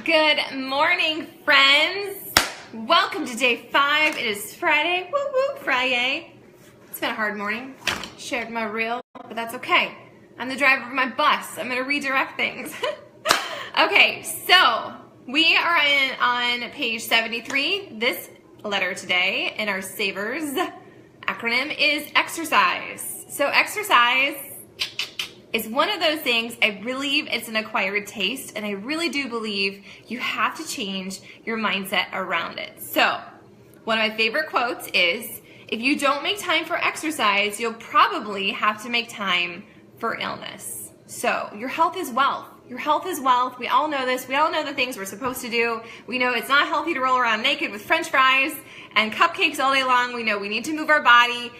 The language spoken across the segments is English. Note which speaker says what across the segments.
Speaker 1: Good morning, friends. Welcome to day 5. It is Friday. Woo woo, Friday. It's been a hard morning. Shared my reel, but that's okay. I'm the driver of my bus. I'm going to redirect things. Okay, so we are on page 73. This letter today in our SAVERS acronym is exercise. So exercise is one of those things, I believe it's an acquired taste, and I really do believe you have to change your mindset around it. So one of my favorite quotes is, if you don't make time for exercise, you'll probably have to make time for illness. So your health is wealth. Your health is wealth. We all know this. We all know the things we're supposed to do. We know it's not healthy to roll around naked with French fries and cupcakes all day long. We know we need to move our body.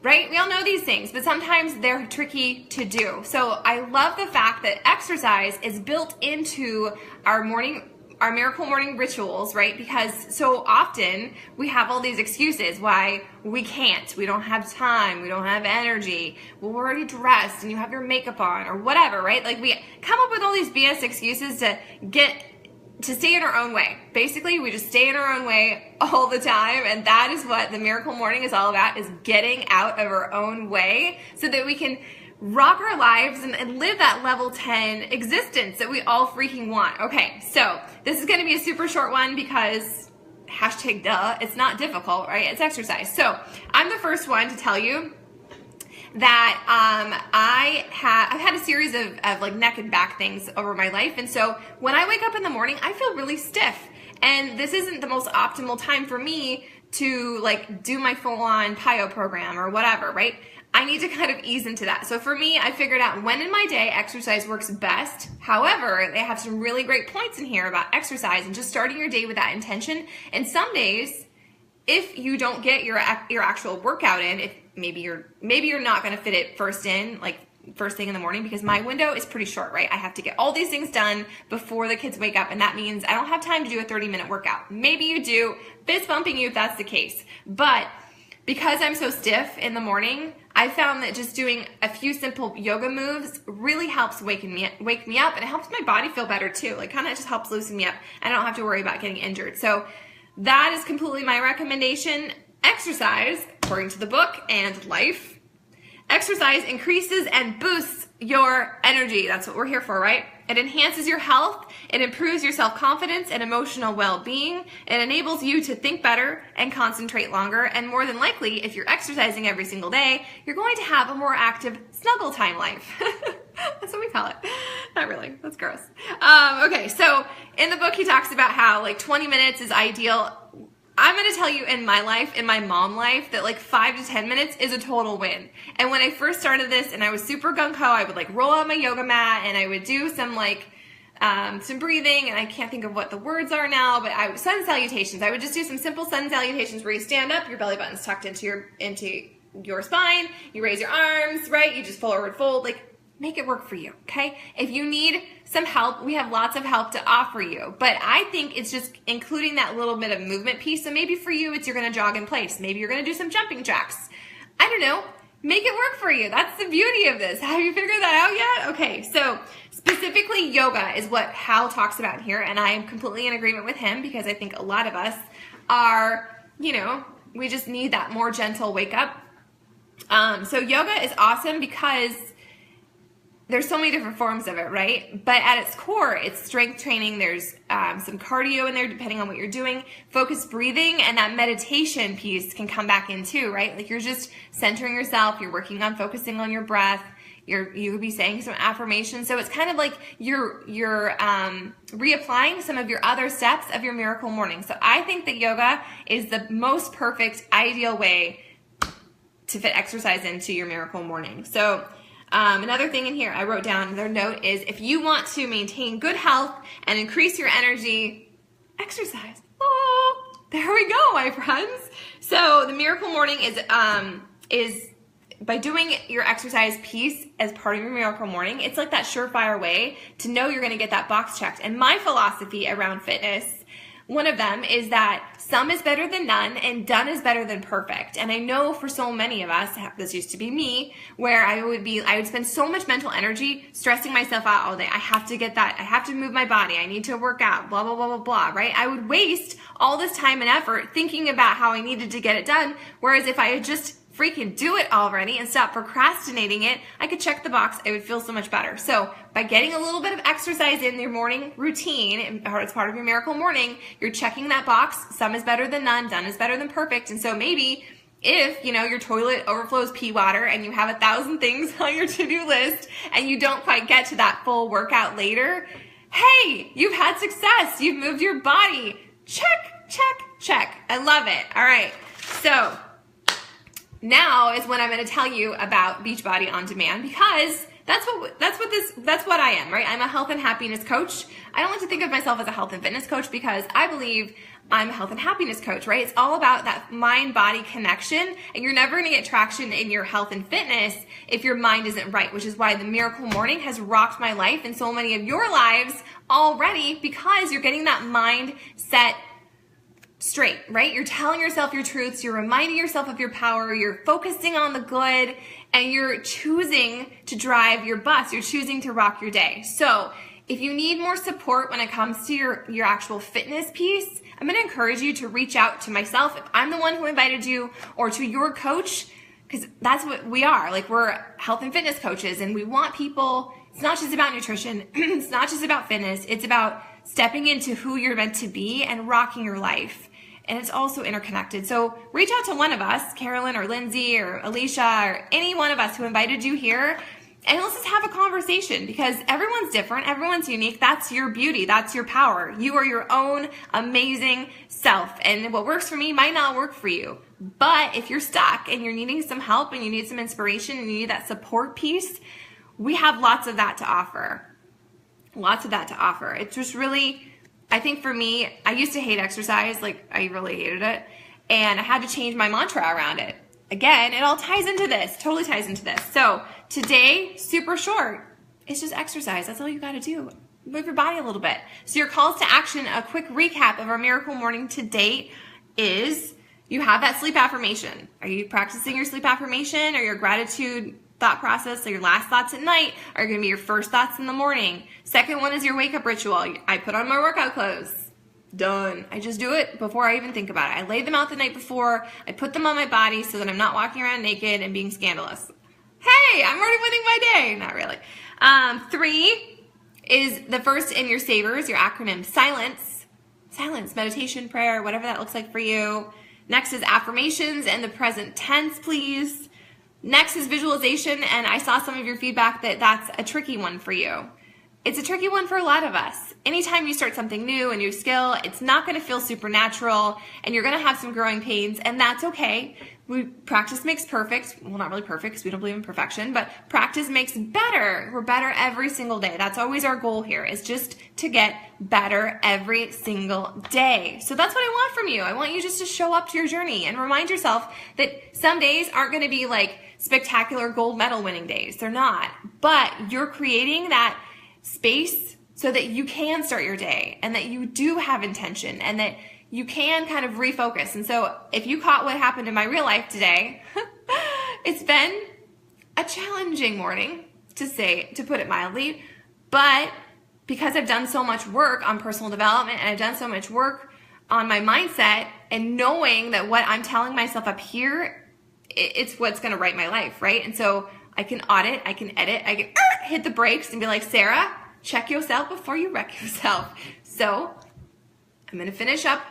Speaker 1: Right? We all know these things, but sometimes they're tricky to do. So I love the fact that exercise is built into our miracle morning rituals, right? Because so often we have all these excuses why we can't. We don't have time. We don't have energy. Well, we're already dressed and you have your makeup on or whatever, right? Like we come up with all these BS excuses to stay in our own way. Basically, we just stay in our own way all the time, and that is what the Miracle Morning is all about, is getting out of our own way so that we can rock our lives and live that level 10 existence that we all freaking want. Okay, so this is going to be a super short one because hashtag duh, it's not difficult, right? It's exercise. So I'm the first one to tell you that I've had a series of like neck and back things over my life, and so when I wake up in the morning, I feel really stiff, and this isn't the most optimal time for me to like do my full-on PIO program or whatever, right? I need to kind of ease into that. So for me, I figured out when in my day exercise works best. However, they have some really great points in here about exercise and just starting your day with that intention. And some days, if you don't get your actual workout in, if maybe you're not going to fit it first thing in the morning, because my window is pretty short, right? I have to get all these things done before the kids wake up, and that means I don't have time to do a 30-minute workout. Maybe you do, fist bumping you if that's the case. But because I'm so stiff in the morning, I found that just doing a few simple yoga moves really helps wake me up, and it helps my body feel better too. Like kind of just helps loosen me up. I don't have to worry about getting injured. So that is completely my recommendation. Exercise, according to the book and life, exercise increases and boosts your energy. That's what we're here for, right? It enhances your health, it improves your self-confidence and emotional well-being, it enables you to think better and concentrate longer, and more than likely, if you're exercising every single day, you're going to have a more active snuggle time life. That's what we call it. Not really, that's gross. Okay, so in the book he talks about how like 20 minutes is ideal. I'm going to tell you in my life, in my mom life, that like 5 to 10 minutes is a total win. And when I first started this and I was super gung-ho, I would like roll out my yoga mat and I would do some like some breathing, and I can't think of what the words are now, but sun salutations. I would just do some simple sun salutations where you stand up, your belly button's tucked into your spine, you raise your arms, right? You just forward fold, like make it work for you, okay? If you need some help, we have lots of help to offer you. But I think it's just including that little bit of movement piece. So maybe for you, it's you're going to jog in place. Maybe you're going to do some jumping jacks. I don't know. Make it work for you. That's the beauty of this. Have you figured that out yet? Okay, so specifically yoga is what Hal talks about here, and I am completely in agreement with him because I think a lot of us are, we just need that more gentle wake up. So yoga is awesome because there's so many different forms of it, right? But at its core, it's strength training. There's some cardio in there, depending on what you're doing. Focused breathing and that meditation piece can come back in too, right? Like you're just centering yourself. You're working on focusing on your breath. You could be saying some affirmations. So it's kind of like you're reapplying some of your other steps of your miracle morning. So I think that yoga is the most perfect, ideal way to fit exercise into your miracle morning. So another thing in here I wrote down, their note is, if you want to maintain good health and increase your energy, exercise. Oh, there we go, my friends. So the miracle morning is by doing your exercise piece as part of your miracle morning. It's like that surefire way to know you're going to get that box checked. And my philosophy around fitness, One of them is that some is better than none and done is better than perfect. And I know for so many of us, this used to be me, where I would spend so much mental energy stressing myself out all day. I have to get that. I have to move my body. I need to work out, blah, blah, blah, blah, blah, right? I would waste all this time and effort thinking about how I needed to get it done. Whereas if I had just freaking do it already and stop procrastinating it, I could check the box. I would feel so much better. So by getting a little bit of exercise in your morning routine, or it's part of your miracle morning, you're checking that box. Some is better than none, done is better than perfect. And so maybe if, your toilet overflows pee water and you have 1,000 things on your to-do list and you don't quite get to that full workout later, hey, you've had success. You've moved your body. Check, check, check. I love it. All right. So now is when I'm going to tell you about Beachbody On Demand, because that's what I am, right? I'm a health and happiness coach. I don't like to think of myself as a health and fitness coach because I believe I'm a health and happiness coach, right? It's all about that mind-body connection, and you're never going to get traction in your health and fitness if your mind isn't right, which is why the Miracle Morning has rocked my life and so many of your lives already, because you're getting that mindset straight, right? You're telling yourself your truths, you're reminding yourself of your power, you're focusing on the good, and you're choosing to drive your bus, you're choosing to rock your day. So if you need more support when it comes to your actual fitness piece, I'm going to encourage you to reach out to myself if I'm the one who invited you, or to your coach, because that's what we are. Like, we're health and fitness coaches, and we want people, it's not just about nutrition, it's not just about fitness, it's about stepping into who you're meant to be and rocking your life. And it's also interconnected. So reach out to one of us, Carolyn or Lindsay or Alicia or any one of us who invited you here, and let's just have a conversation, because everyone's different, everyone's unique. That's your beauty, that's your power. You are your own amazing self, and what works for me might not work for you. But if you're stuck and you're needing some help and you need some inspiration and you need that support piece, we have lots of that to offer. Lots of that to offer. It's just really, I think for me, I used to hate exercise, like I really hated it, and I had to change my mantra around it. Again, it all ties into this, totally ties into this. So today, super short, it's just exercise. That's all you got to do. Move your body a little bit. So your calls to action, a quick recap of our Miracle Morning to date is you have that sleep affirmation. Are you practicing your sleep affirmation or your gratitude thought process? So your last thoughts at night are going to be your first thoughts in the morning. Second one is your wake up ritual. I put on my workout clothes. Done. I just do it before I even think about it. I lay them out the night before. I put them on my body so that I'm not walking around naked and being scandalous. Hey, I'm already winning my day. Not really. 3 is the first in your savers, your acronym silence. Silence, meditation, prayer, whatever that looks like for you. Next is affirmations and the present tense, please. Next is visualization, and I saw some of your feedback that that's a tricky one for you. It's a tricky one for a lot of us. Anytime you start something new, a new skill, it's not going to feel supernatural, and you're going to have some growing pains, and that's okay. Practice makes perfect. Well, not really perfect because we don't believe in perfection, but practice makes better. We're better every single day. That's always our goal here, is just to get better every single day. So that's what I want from you. I want you just to show up to your journey and remind yourself that some days aren't going to be like spectacular gold medal winning days. They're not. But you're creating that space so that you can start your day, and that you do have intention, and that you can kind of refocus. And so if you caught what happened in my real life today, it's been a challenging morning, to put it mildly, but because I've done so much work on personal development, and I've done so much work on my mindset, and knowing that what I'm telling myself up here, it's what's going to write my life, right? And so I can audit, I can edit, I can hit the brakes and be like, Sarah, check yourself before you wreck yourself. So I'm going to finish up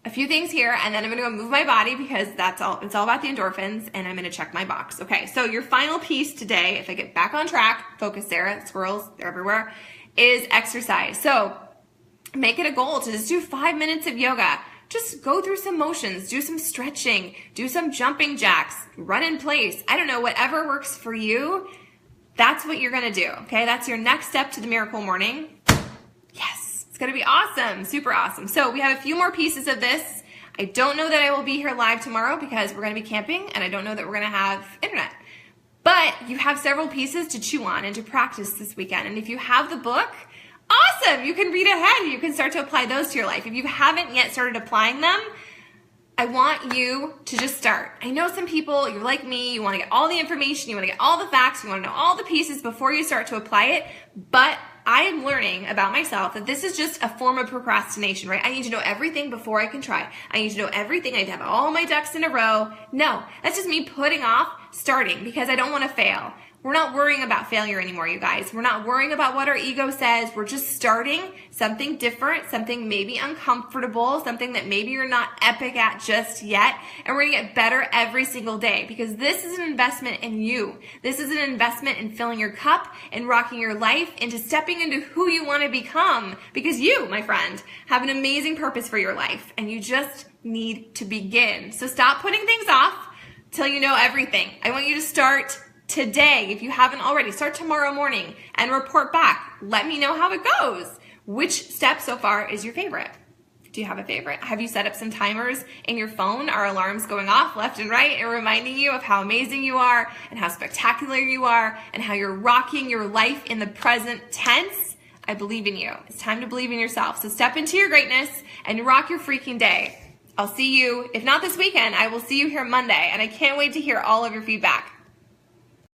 Speaker 1: a few things here, and then I'm going to go move my body, because it's all about the endorphins, and I'm going to check my box. Okay, so your final piece today, if I get back on track, focus, Sarah, squirrels, they're everywhere, is exercise. So make it a goal to just do 5 minutes of yoga. Just go through some motions, do some stretching, do some jumping jacks, run in place. I don't know, whatever works for you, that's what you're going to do, okay? That's your next step to the Miracle Morning. Yes, it's going to be awesome, super awesome. So we have a few more pieces of this. I don't know that I will be here live tomorrow because we're going to be camping, and I don't know that we're going to have internet. But you have several pieces to chew on and to practice this weekend. And if you have the book, awesome. You can read ahead. You can start to apply those to your life. If you haven't yet started applying them, I want you to just start. I know some people, you're like me, you want to get all the information, you want to get all the facts, you want to know all the pieces before you start to apply it, but I am learning about myself that this is just a form of procrastination, right? I need to know everything before I can try. I need to know everything. I need to have all my ducks in a row. No, that's just me putting off starting because I don't want to fail. We're not worrying about failure anymore, you guys. We're not worrying about what our ego says. We're just starting something different, something maybe uncomfortable, something that maybe you're not epic at just yet. And we're gonna get better every single day because this is an investment in you. This is an investment in filling your cup and rocking your life into stepping into who you wanna become because you, my friend, have an amazing purpose for your life and you just need to begin. So stop putting things off till you know everything. I want you to start today. If you haven't already, start tomorrow morning and report back. Let me know how it goes. Which step so far is your favorite? Do you have a favorite? Have you set up some timers in your phone? Are alarms going off left and right and reminding you of how amazing you are and how spectacular you are and how you're rocking your life in the present tense? I believe in you. It's time to believe in yourself. So step into your greatness and rock your freaking day. I'll see you, if not this weekend, I will see you here Monday, and I can't wait to hear all of your feedback.